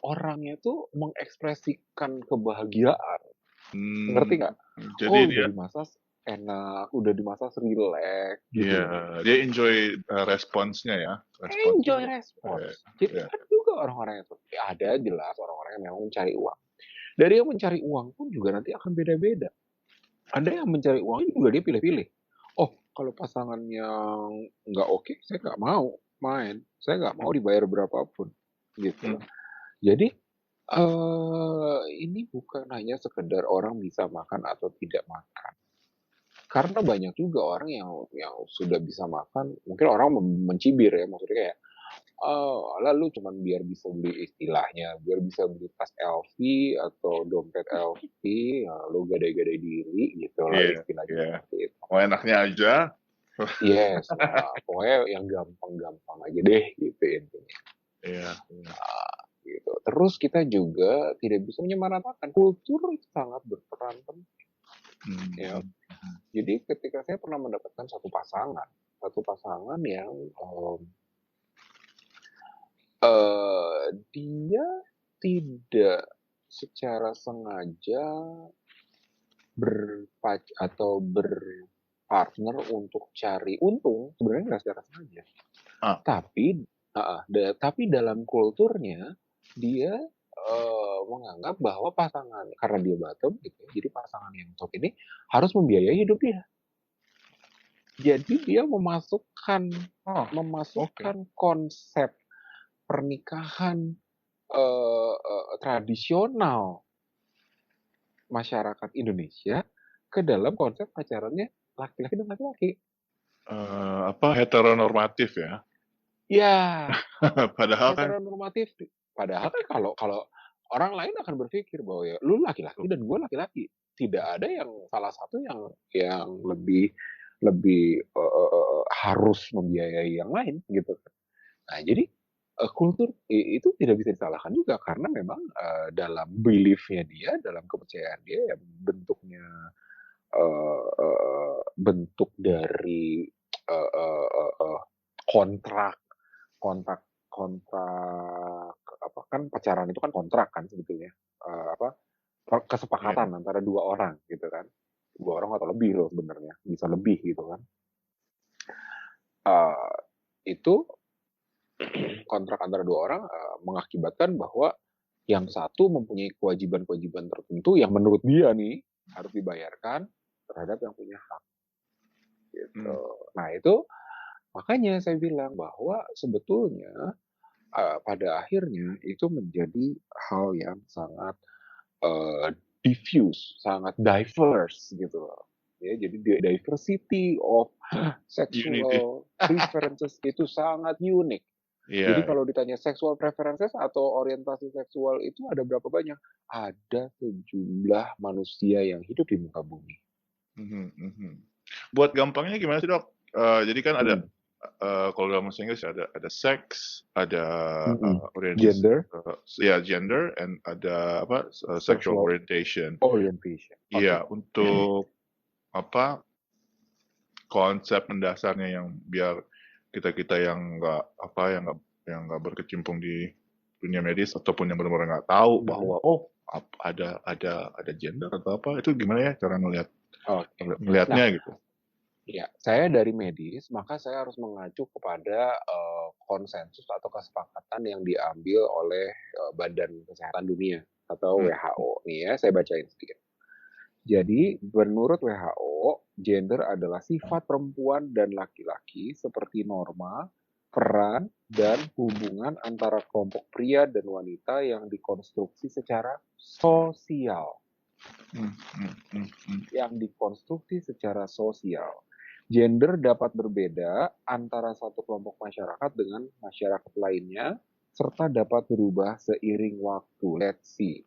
orangnya tuh mengekspresikan kebahagiaan. Ngerti Hmm, nggak? jadi Oh, dia, udah dimassage enak, udah dimassage rileks gitu iya, loh. dia enjoy responsnya ya, Enjoy responsnya. Iya, response. Jadi iya. ada juga orang-orang yang ada jelas orang-orang yang memang mencari uang. Dari yang mencari uang pun juga nanti akan beda-beda. Ada yang mencari uang juga dia pilih-pilih. Oh, kalau pasangan yang nggak oke, saya nggak mau main. Saya nggak mau dibayar berapapun. Gitu Hmm, loh. Jadi, ini bukan hanya sekedar orang bisa makan atau tidak makan. Karena banyak juga orang yang sudah bisa makan, mungkin orang mencibir ya, maksudnya kayak, oh, lalu cuman biar bisa beli istilahnya, biar bisa beli tas LV atau dompet LV, ya, lu gadai-gadai diri gitu lah iya, istilahnya iya. seperti itu. Mau enaknya aja. Yes, lah, pokoknya yang gampang-gampang aja deh gitu intinya. Iya, iya. Gitu. Terus kita juga tidak bisa menyamaratakan kultur itu sangat berperan penting. Ya. Hmm, Jadi ketika saya pernah mendapatkan satu pasangan yang dia tidak secara sengaja berpartner untuk cari untung, sebenarnya nggak secara sengaja. Ah, Tapi, tapi dalam kulturnya dia menganggap bahwa pasangan karena dia bottom gitu, ya, jadi pasangan yang top ini harus membiayai hidup dia. Jadi dia memasukkan oh, oke. konsep pernikahan tradisional masyarakat Indonesia ke dalam konsep pacarannya laki-laki dan laki-laki. Apa heteronormatif ya? Ya, Padahal kan, heteronormatif. Padahal kan kalau kalau orang lain akan berpikir bahwa ya lu laki-laki dan gue laki-laki. Tidak ada yang salah satu yang lebih lebih harus membiayai yang lain gitu. Nah, jadi kultur itu tidak bisa disalahkan juga karena memang dalam belief-nya dia, dalam kepercayaan dia ya bentuknya bentuk dari kontrak kontrak kontrak apa kan pacaran itu kan kontrak kan sebetulnya apa iya. kesepakatan antara dua orang gitu kan, dua orang atau lebih loh sebenarnya bisa lebih gitu kan. Eh, itu kontrak antara dua orang mengakibatkan bahwa yang satu mempunyai kewajiban-kewajiban tertentu yang menurut dia nih harus dibayarkan terhadap yang punya hak gitu. Hmm, Nah itu makanya saya bilang bahwa sebetulnya pada akhirnya itu menjadi hal yang sangat diffuse, sangat diverse gitu loh. Ya, jadi diversity of Unity. sexual preferences itu sangat unik. Jadi Iya. kalau ditanya sexual preferences atau orientasi seksual itu ada berapa banyak? Ada sejumlah manusia yang hidup di muka bumi. Mhm, mhm. Buat gampangnya gimana sih, Dok? Jadi kan ada, Mm, kalau dalam bahasa Inggris ada sex, ada, mm-mm. orientasi, Gender, ya gender, and ada apa, sexual sexual orientation. orientation. Oke. Iya, untuk apa, konsep mendasarnya yang biar kita-kita yang nggak apa, yang nggak berkecimpung di dunia medis ataupun yang benar-benar nggak tahu Mhm. bahwa, oh, ada gender atau apa, itu gimana ya cara Oke. Nah, ngelihatnya gitu? ya, saya dari medis, maka saya harus mengacu kepada konsensus atau kesepakatan yang diambil oleh Badan Kesehatan Dunia atau Hmm, WHO. Nih ya, saya bacain sedikit. Jadi, menurut WHO, gender adalah sifat perempuan dan laki-laki seperti norma, peran, dan hubungan antara kelompok pria dan wanita yang dikonstruksi secara sosial. hmm, hmm, hmm, hmm. Yang dikonstruksi secara sosial. Gender dapat berbeda antara satu kelompok masyarakat dengan masyarakat lainnya, serta dapat berubah seiring waktu. Let's see.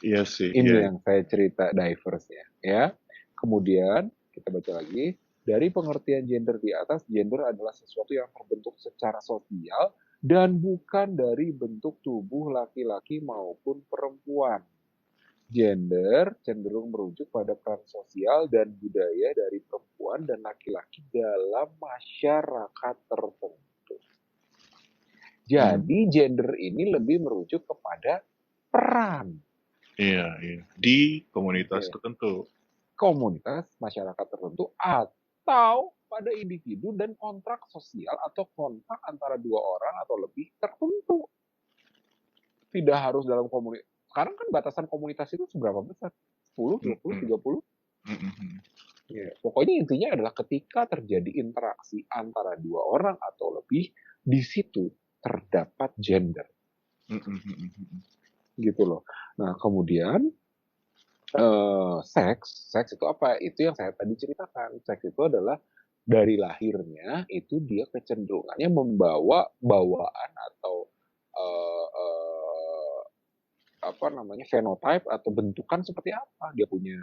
Iya sih, Ini iya. yang saya cerita diverse-nya. Ya. Kemudian, kita baca lagi. Dari pengertian gender di atas, gender adalah sesuatu yang terbentuk secara sosial dan bukan dari bentuk tubuh laki-laki maupun perempuan. Gender cenderung merujuk pada peran sosial dan budaya dari perempuan dan laki-laki dalam masyarakat tertentu. Jadi gender ini lebih merujuk kepada peran. Iya. Di komunitas Oke. tertentu. Komunitas masyarakat tertentu atau pada individu dan kontrak sosial atau kontrak antara dua orang atau lebih tertentu. Tidak harus dalam komunitas. Sekarang kan batasan komunitas itu seberapa besar? 10, 20, 30? Ya, pokoknya intinya adalah ketika terjadi interaksi antara dua orang atau lebih, di situ terdapat gender. Gitu loh. Nah, kemudian seks itu apa? Itu yang saya tadi ceritakan. Seks itu adalah dari lahirnya itu dia kecenderungannya membawa bawaan atau fenotype atau bentukan seperti apa. Dia punya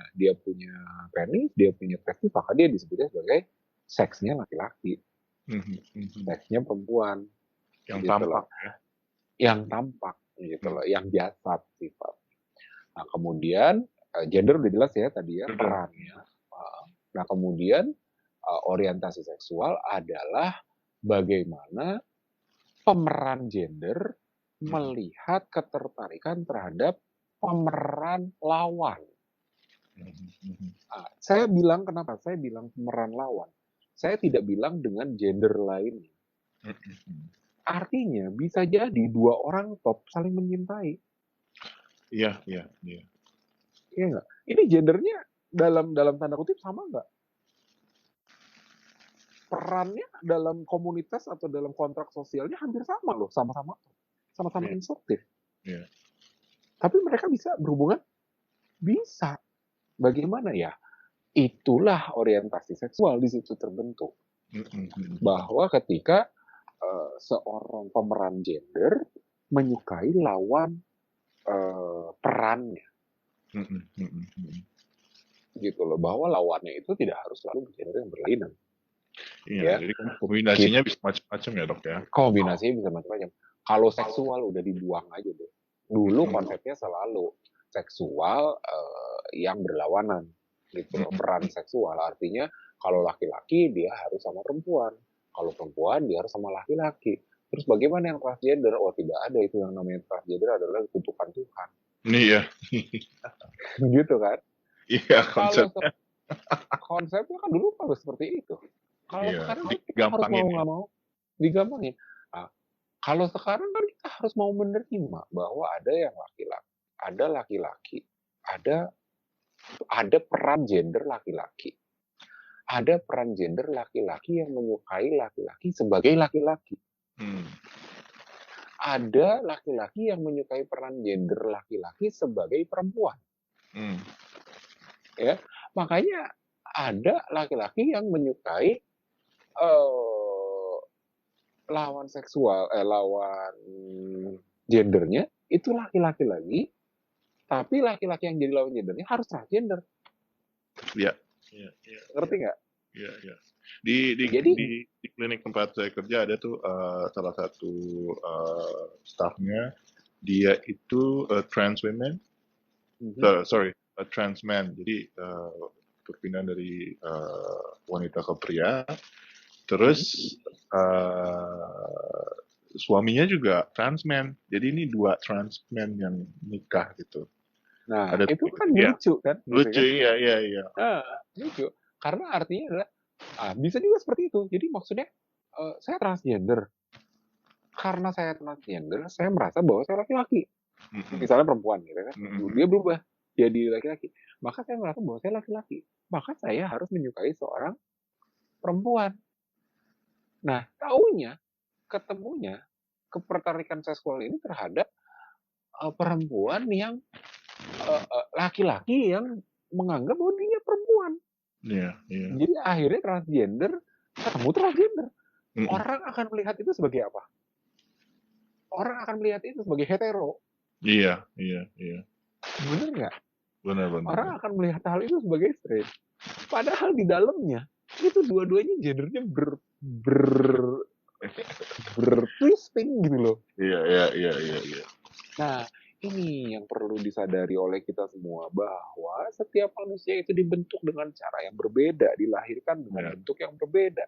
penis, dia punya testis, maka dia disebutnya sebagai seksnya laki-laki, seksnya perempuan. Yang gitu tampak loh. ya. Yang tampak gitu loh, yang jasad sifat. Nah, kemudian gender udah jelas ya tadi ya, perannya. Nah, kemudian orientasi seksual adalah bagaimana pemeran gender melihat ketertarikan terhadap pemeran lawan. Saya bilang kenapa saya bilang pemeran lawan. Saya tidak bilang dengan gender lainnya. Artinya bisa jadi dua orang top saling menyintai. Iya. Iya nggak? Ini gendernya dalam tanda kutip sama nggak? Perannya dalam komunitas atau dalam kontrak sosialnya hampir sama loh, sama-sama instruktif. Iya. Tapi mereka bisa berhubungan? Bisa. Bagaimana ya? Itulah orientasi seksual di situ terbentuk. Bahwa ketika seorang pemeran gender menyukai lawan perannya. Gitu loh, bahwa lawannya itu tidak harus selalu gender yang berlainan. Iya, Ya. jadi kombinasinya bisa macam-macam ya dok ya. Kombinasinya bisa macam-macam. Kalau seksual udah dibuang aja deh. Dulu konsepnya selalu seksual yang berlawanan gitu loh. Peran seksual artinya kalau laki-laki dia harus sama perempuan, kalau perempuan dia harus sama laki-laki. Terus bagaimana yang transgender? Oh, tidak ada itu, yang namanya transgender adalah kutukan Tuhan. Iya. Gitu kan? Iya, konsepnya. Konsepnya kan dulu kan seperti itu. Kalau Iya, sekarang kan kita harus mau nggak mau digampangin. Nah, kalau sekarang kan kita harus mau menerima bahwa ada yang laki-laki, ada laki-laki, ada peran gender laki-laki. Ada peran gender laki-laki yang menyukai laki-laki sebagai laki-laki. Ada laki-laki yang menyukai peran gender laki-laki sebagai perempuan. Ya, makanya ada laki-laki yang menyukai lawan seksual, lawan gendernya itu laki-laki lagi, tapi laki-laki yang jadi lawan gendernya harus transgender. Iya. Ngerti nggak? Iya. Di klinik tempat saya kerja ada tuh salah satu staffnya, dia itu trans women, trans man. Jadi perpindahan dari wanita ke pria. Terus suaminya juga trans man. Jadi ini 2 trans man yang nikah gitu. Nah, ada itu kan lucu kan? Lucu, gitu kan? iya. Lucu. Karena artinya adalah bisa juga seperti itu. Jadi maksudnya saya transgender. Karena saya transgender, saya merasa bahwa saya laki-laki. Misalnya perempuan gitu kan. Dia berubah jadi laki-laki. Maka saya merasa bahwa saya laki-laki. Maka saya harus menyukai seorang perempuan. Nah, ketemunya ketertarikan seksual ini terhadap perempuan yang laki-laki yang menganggap bahwa dia perempuan. Iya. Jadi akhirnya transgender ketemu transgender. Orang akan melihat itu sebagai apa? Orang akan melihat itu sebagai hetero. Iya. Bener nggak? Benar. Orang akan melihat hal itu sebagai straight. Padahal di dalamnya itu dua-duanya gendernya bertwist disgusting gitu loh. Iya. Nah, ini yang perlu disadari oleh kita semua bahwa setiap manusia itu dibentuk dengan cara yang berbeda, dilahirkan dengan Iya. bentuk yang berbeda,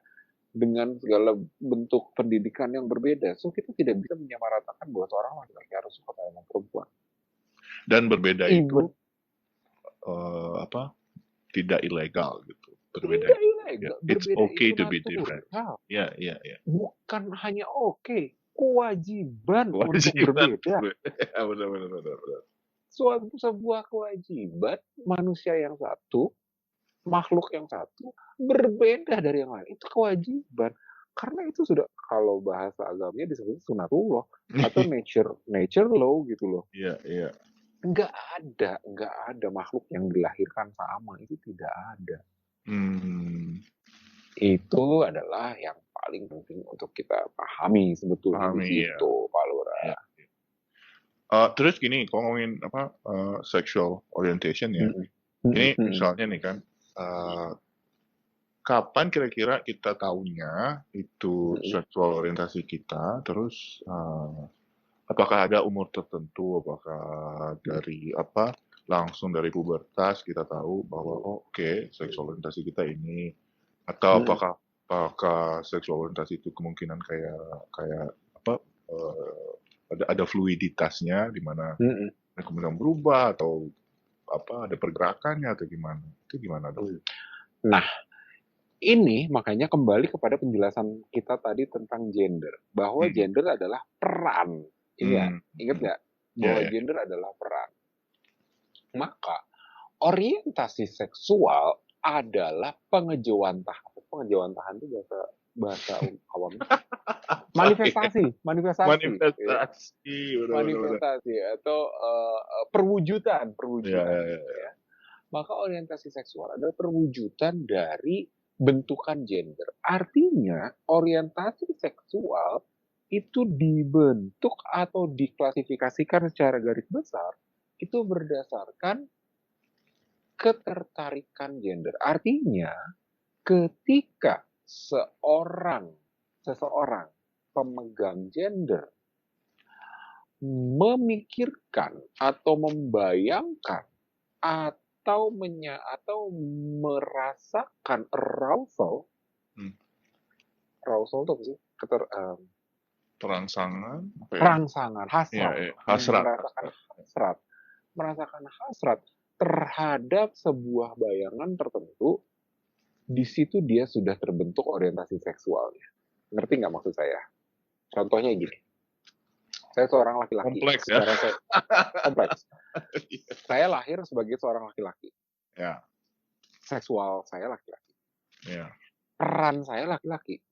dengan segala bentuk pendidikan yang berbeda. So kita tidak bisa menyamaratakan bahwa seorang laki-laki harus suka sama perempuan. Dan berbeda itu Even tidak ilegal gitu. Berbeda. tidak ilegal, It's berbeda okay itu to be different. natural. Iya. Bukan hanya oke, kewajiban untuk Kewajiban. berbeda. Benar. Sebuah kewajiban manusia yang satu, makhluk yang satu, berbeda dari yang lain. Itu kewajiban. Karena itu sudah, kalau bahasa agamanya disebut sunatullah atau nature law gitu loh. Iya. Nggak ada makhluk yang dilahirkan sama, itu tidak ada. Itu adalah yang paling penting untuk kita pahami sebetulnya di situ, Pak Lurah. Terus gini, kalau ngomongin sexual orientation ya, ini misalnya nih kan, kapan kira-kira kita tahunya itu seksual orientasi kita, terus apakah ada umur tertentu, apakah dari langsung dari pubertas kita tahu bahwa oke, seksual orientasi kita ini, atau apakah seksual orientasi itu kemungkinan kayak ada fluiditasnya di mana kemudian berubah atau ada pergerakannya atau gimana? Itu gimana dong? Nah, ini makanya kembali kepada penjelasan kita tadi tentang gender, bahwa gender adalah peran. Ingat nggak? Bahwa gender adalah peran. Maka orientasi seksual adalah pengejawantahan. Pengejawantahan itu bahasa awam. Manifestasi atau perwujudan. Ya. Maka orientasi seksual adalah perwujudan dari bentukan gender. Artinya orientasi seksual itu dibentuk atau diklasifikasikan secara garis besar itu berdasarkan ketertarikan gender. Artinya ketika seseorang pemegang gender memikirkan atau membayangkan atau merasakan arousal, arousal itu apa sih? Rangsangan, hasrat, merasakan hasrat terhadap sebuah bayangan tertentu, di situ dia sudah terbentuk orientasi seksualnya. Ngerti nggak maksud saya? Contohnya gini, saya seorang laki-laki. Kompleks ya? Kompleks. Saya lahir sebagai seorang laki-laki. Ya. Seksual saya laki-laki. Ya. Peran saya laki-laki.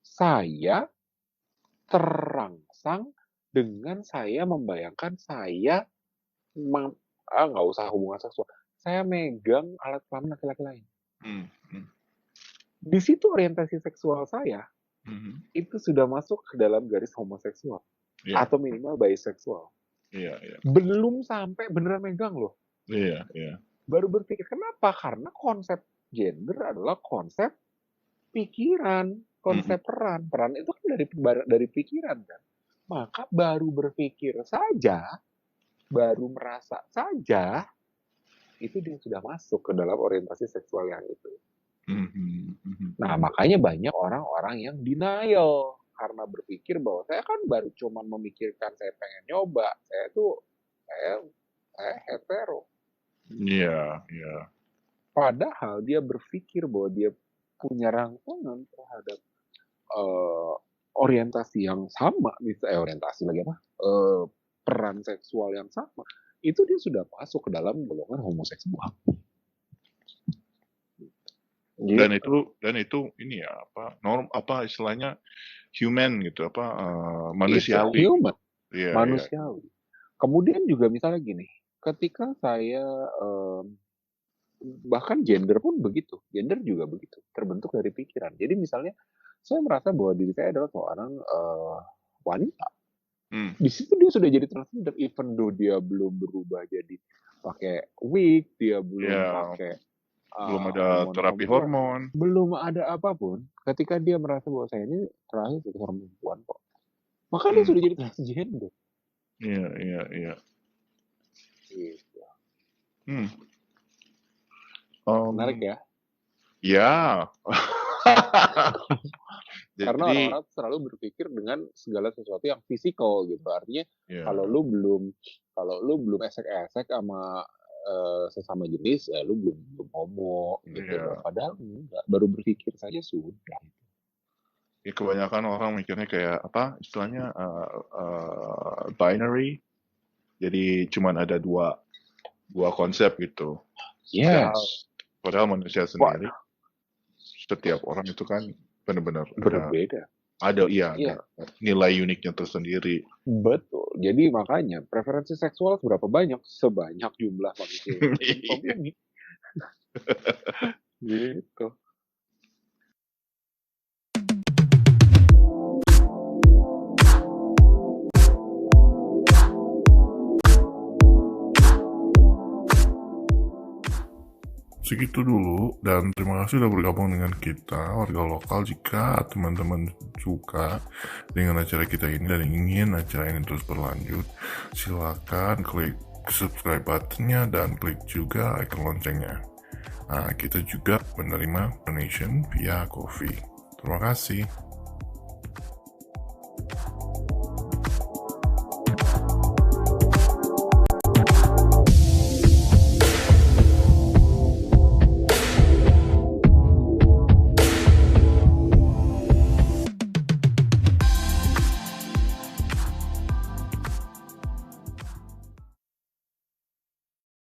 Saya terangsang dengan saya membayangkan saya nggak usah hubungan seksual. Saya megang alat kelamin laki-laki lain. Di situ orientasi seksual saya itu sudah masuk ke dalam garis homoseksual atau minimal bisexual. Belum sampai beneran megang loh. Baru berpikir. Kenapa? Karena konsep gender adalah konsep pikiran, konsep peran. Peran itu kan dari pikiran kan. Maka baru berpikir saja, baru merasa saja, itu dia sudah masuk ke dalam orientasi seksual yang itu. Nah, makanya banyak orang-orang yang denial karena berpikir bahwa saya kan baru cuma memikirkan saya pengen nyoba, saya hetero. Iya. Padahal dia berpikir bahwa dia punya rangsangan terhadap orientasi yang sama, peran seksual yang sama, itu dia sudah masuk ke dalam golongan homoseksual. Dan itu ini ya istilahnya human gitu manusiawi. Manusiawi. Kemudian juga misalnya gini, ketika saya bahkan gender pun begitu, gender juga begitu, terbentuk dari pikiran. Jadi misalnya saya merasa bahwa diri saya adalah seorang wanita. Di situ dia sudah jadi transgender, even though dia belum berubah jadi pakai wig, dia belum pakai belum ada terapi hormon, belum ada apapun. Ketika dia merasa bahwa saya ini terakhir seorang perempuan kok, Makanya Hmm. sudah jadi transgender. Iya. Gitu. Hmm. Menarik ya. Ya. Karena Jadi, orang-orang selalu berpikir dengan segala sesuatu yang fisikal gitu. Artinya ya, kalau lu belum esek-esek sama sesama jenis, ya lu belum homo gitu Iya. loh. Padahal enggak, baru berpikir saja sudah. Ya, kebanyakan orang mikirnya kayak apa istilahnya binary. Jadi cuman ada dua konsep gitu. Padahal manusia sendiri, setiap orang itu kan benar-benar Berbeda. ada Iya. nilai uniknya tersendiri. Betul. Jadi makanya preferensi seksual seberapa banyak? Sebanyak jumlah manusia yang ada di bumi. Gitu. Segitu dulu, dan terima kasih sudah bergabung dengan kita, warga lokal. Jika teman-teman suka dengan acara kita ini dan ingin acara ini terus berlanjut, silakan klik subscribe buttonnya dan klik juga icon loncengnya. Nah, kita juga menerima donation via Ko-fi. Terima kasih.